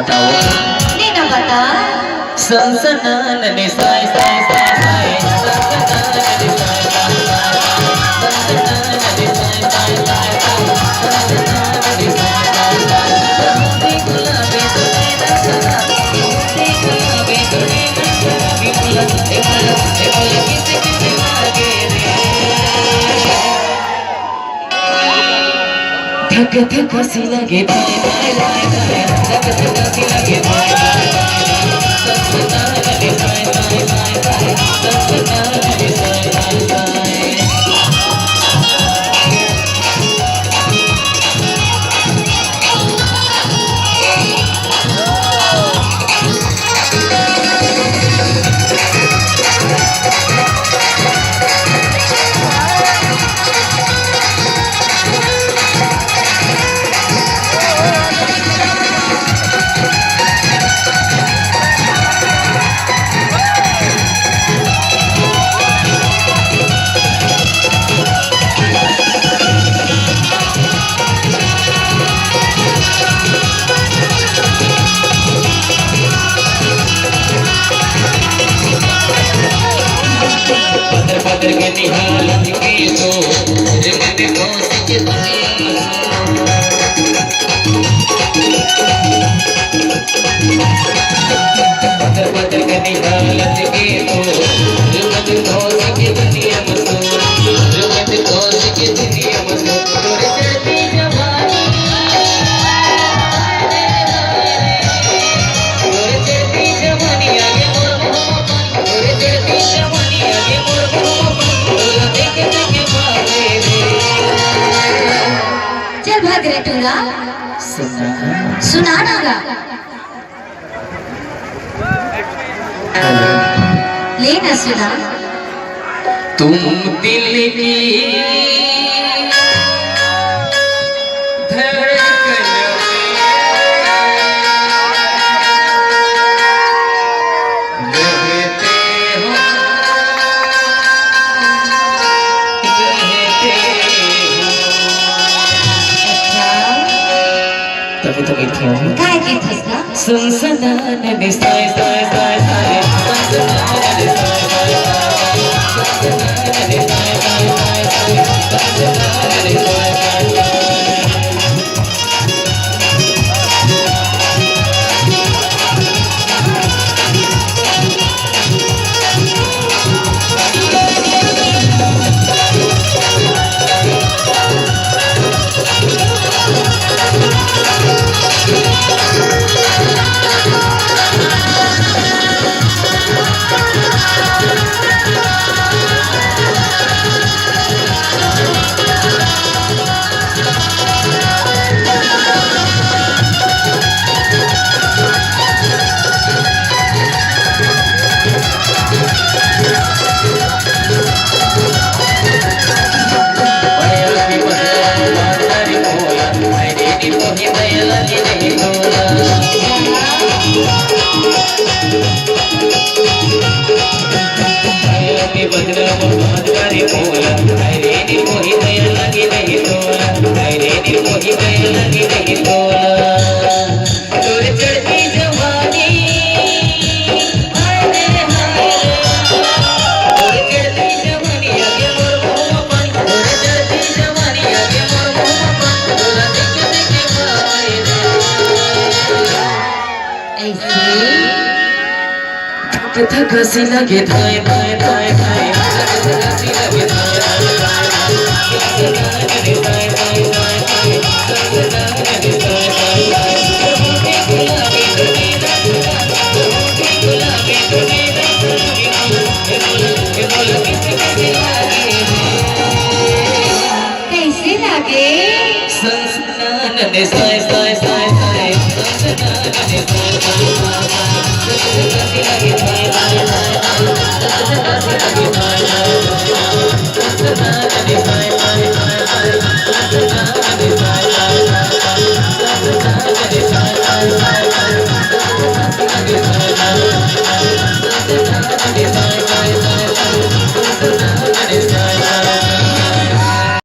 बताओ लेना बता सनसनान ने साय साय साय साय सनसनान ने साय साय साय सनसनान ने साय साय साय सनसनान ने साय साय साय होते गुलाबी तूने ना सना होते गुलाबी तूने ना सना बिपुला बिपुला किसे किसे लागे रे धक धक सी लगे धाय धाय धाय धाय धक धक सी लगे धाय धाय धाय सनसनान ने साय साय साय साय सनसनान ने साय साय साय पत्थर के निहालत की सो जगत खोस के दुनिया पत्थर के निहालत की सो जगत खोस के दुनिया मसो जगत खोस के दुनिया मसो तोरे चढ़ती जवानी तोरे चढ़ती जवानी आगे मोर तोरे चढ़ती जवानी आगे मोर चल भाग रे टूरा सुना ना लेना सुना तुम दिल की धड़कन तभी तो गीत क्यों काय गीत हसना सनसनान ने साय साय साय साय सनसनान ने साय साय साय सनसनान ने साय साय साय सनसनान ने साय साय साय धक सी लगे धाय धाय धाय धाय धक सी लगे धाय धाय धाय सनसनान ने साय साय साय साय सनसनान ने साय साय साय होते गुलाबी तूने ना सना होते गुलाबी तूने ना सना ये बोल किसे कैसे लागे कैसे लागे सनसनान ने साय साय साय साय सनसनान ने साय साय साय सनसनान ने लगे धाय धाय धाय